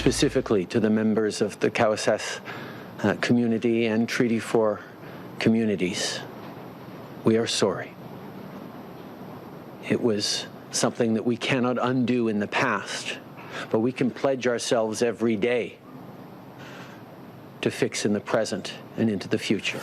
specifically to the members of the Cowessess community and Treaty 4 communities. We are sorry. It was something that we cannot undo in the past, but we can pledge ourselves every day to fix in the present and into the future.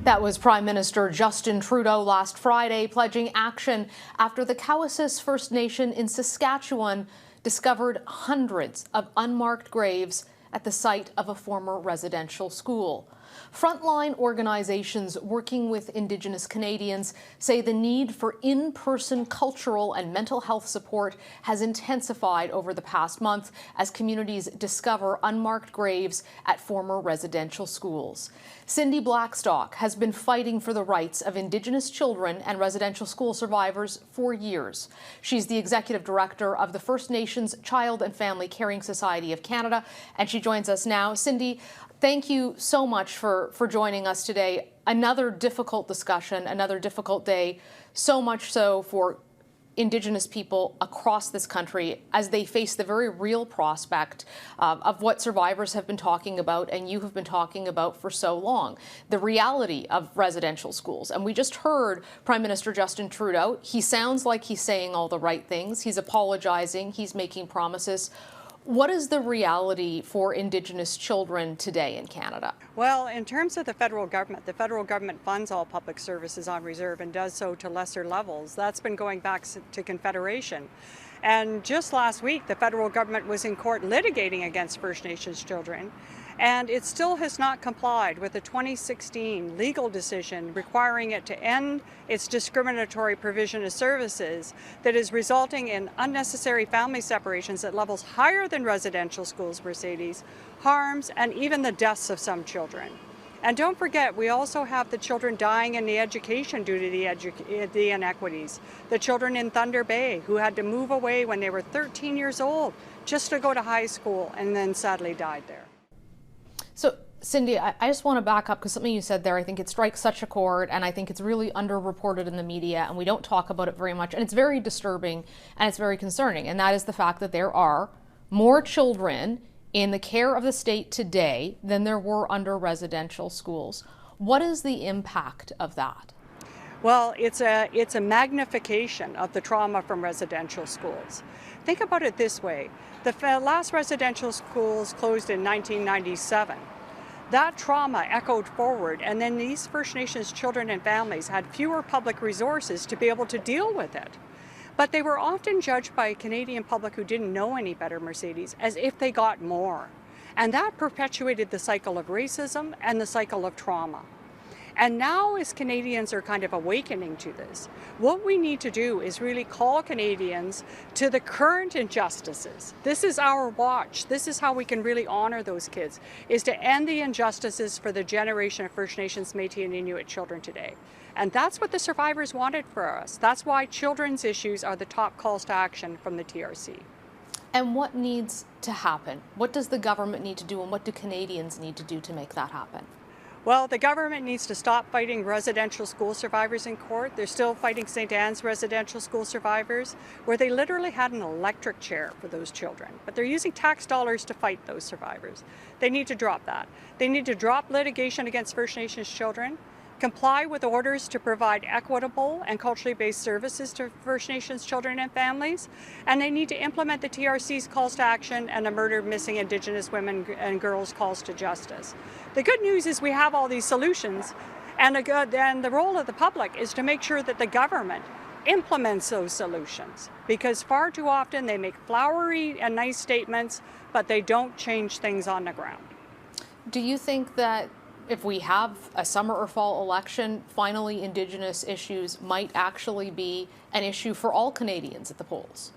That was Prime Minister Justin Trudeau last Friday, pledging action after the Cowessess First Nation in Saskatchewan discovered hundreds of unmarked graves at the site of a former residential school. Frontline organizations working with Indigenous Canadians say the need for in-person cultural and mental health support has intensified over the past month as communities discover unmarked graves at former residential schools. Cindy Blackstock has been fighting for the rights of Indigenous children and residential school survivors for years. She's the Executive Director of the First Nations Child and Family Caring Society of Canada, and she joins us now. Cindy, thank you so much for joining us today. Another difficult discussion, another difficult day, so much so for Indigenous people across this country as they face the very real prospect of what survivors have been talking about and you have been talking about for so long, the reality of residential schools. And we just heard Prime Minister Justin Trudeau. He sounds like he's saying all the right things. He's apologizing. He's making promises. What is the reality for Indigenous children today in Canada? Well, in terms of the federal government funds all public services on reserve and does so to lesser levels. That's been going back to Confederation. And just last week, the federal government was in court litigating against First Nations children, and it still has not complied with the 2016 legal decision requiring it to end its discriminatory provision of services that is resulting in unnecessary family separations at levels higher than residential schools, Mercedes, harms, and even the deaths of some children. And don't forget, we also have the children dying in the education due to the inequities. The children in Thunder Bay who had to move away when they were 13 years old just to go to high school and then sadly died there. So, Cindy, I just want to back up because something you said there, I think it strikes such a chord, and I think it's really underreported in the media, and we don't talk about it very much, and it's very disturbing and it's very concerning, and that is the fact that there are more children in the care of the state today than there were under residential schools. What is the impact of that? Well, it's a magnification of the trauma from residential schools. Think about it this way. The last residential schools closed in 1997. That trauma echoed forward, and then these First Nations children and families had fewer public resources to be able to deal with it. But they were often judged by a Canadian public who didn't know any better, Mercedes, as if they got more. And that perpetuated the cycle of racism and the cycle of trauma. And now as Canadians are kind of awakening to this, what we need to do is really call Canadians to the current injustices. This is our watch. This is how we can really honor those kids, is to end the injustices for the generation of First Nations, Métis and Inuit children today. And that's what the survivors wanted for us. That's why children's issues are the top calls to action from the TRC. And what needs to happen? What does the government need to do, and what do Canadians need to do to make that happen? Well, the government needs to stop fighting residential school survivors in court. They're still fighting St. Anne's residential school survivors, where they literally had an electric chair for those children. But they're using tax dollars to fight those survivors. They need to drop that. They need to drop litigation against First Nations children, comply with orders to provide equitable and culturally based services to First Nations children and families, and they need to implement the TRC's calls to action and the murdered missing Indigenous women and girls calls to justice. The good news is we have all these solutions, and the role of the public is to make sure that the government implements those solutions, because far too often they make flowery and nice statements, but they don't change things on the ground. Do you think that if we have a summer or fall election, finally Indigenous issues might actually be an issue for all Canadians at the polls?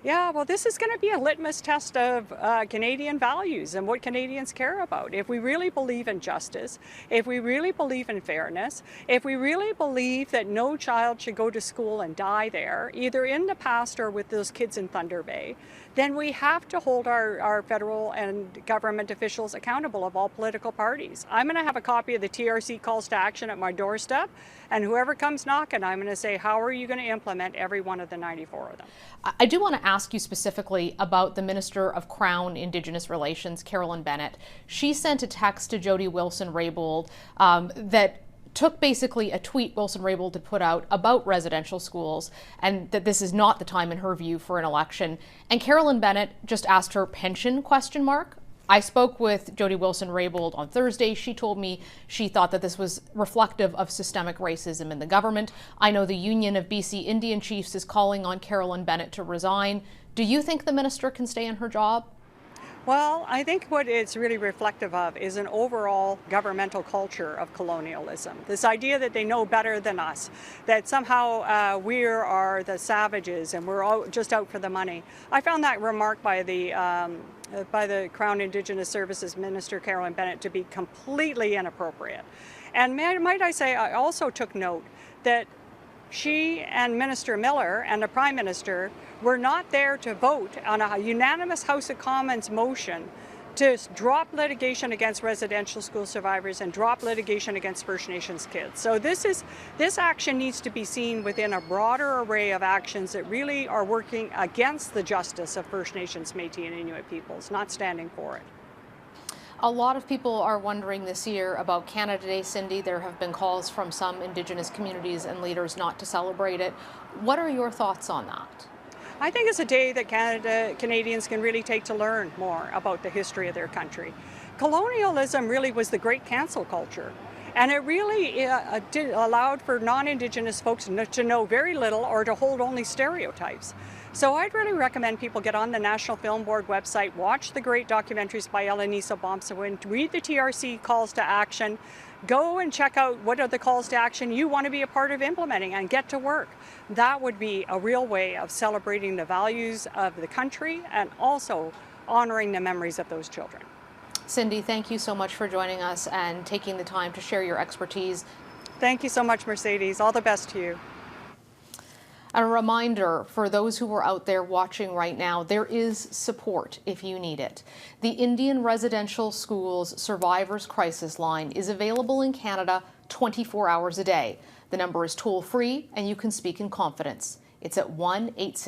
Yeah, well, this is going to be a litmus test of Canadian values and what Canadians care about. If we really believe in justice, if we really believe in fairness, if we really believe that no child should go to school and die there, either in the past or with those kids in Thunder Bay, then we have to hold our federal and government officials accountable of all political parties. I'm going to have a copy of the TRC calls to action at my doorstep, and whoever comes knocking, I'm going to say, how are you going to implement every one of the 94 of them? I do want to ask ask you specifically about the Minister of Crown Indigenous Relations, Carolyn Bennett. She sent a text to Jody Wilson-Raybould that took basically a tweet Wilson-Raybould had put out about residential schools, and that this is not the time in her view for an election. And Carolyn Bennett just asked her pension ? I spoke with Jody Wilson-Raybould on Thursday. She told me she thought that this was reflective of systemic racism in the government. I know the Union of BC Indian Chiefs is calling on Carolyn Bennett to resign. Do you think the minister can stay in her job? Well, I think what it's really reflective of is an overall governmental culture of colonialism. This idea that they know better than us, that somehow we are the savages and we're all just out for the money. I found that remark by the Crown Indigenous Services Minister, Carolyn Bennett, to be completely inappropriate. And might I say, I also took note that she and Minister Miller and the Prime Minister were not there to vote on a unanimous House of Commons motion to drop litigation against residential school survivors and drop litigation against First Nations kids. So this action needs to be seen within a broader array of actions that really are working against the justice of First Nations, Métis and Inuit peoples, not standing for it. A lot of people are wondering this year about Canada Day, Cindy. There have been calls from some Indigenous communities and leaders not to celebrate it. What are your thoughts on that? I think it's a day that Canadians can really take to learn more about the history of their country. Colonialism really was the great cancel culture, and it really allowed for non-Indigenous folks to know very little or to hold only stereotypes. So I'd really recommend people get on the National Film Board website, watch the great documentaries by Eleniso Bomsawin, read the TRC calls to action, go and check out what are the calls to action you want to be a part of implementing and get to work. That would be a real way of celebrating the values of the country and also honoring the memories of those children. Cindy, thank you so much for joining us and taking the time to share your expertise. Thank you so much, Mercedes. All the best to you. A reminder for those who are out there watching right now, there is support if you need it. The Indian Residential Schools Survivors Crisis Line is available in Canada 24 hours a day. The number is toll-free and you can speak in confidence. It's at 1-866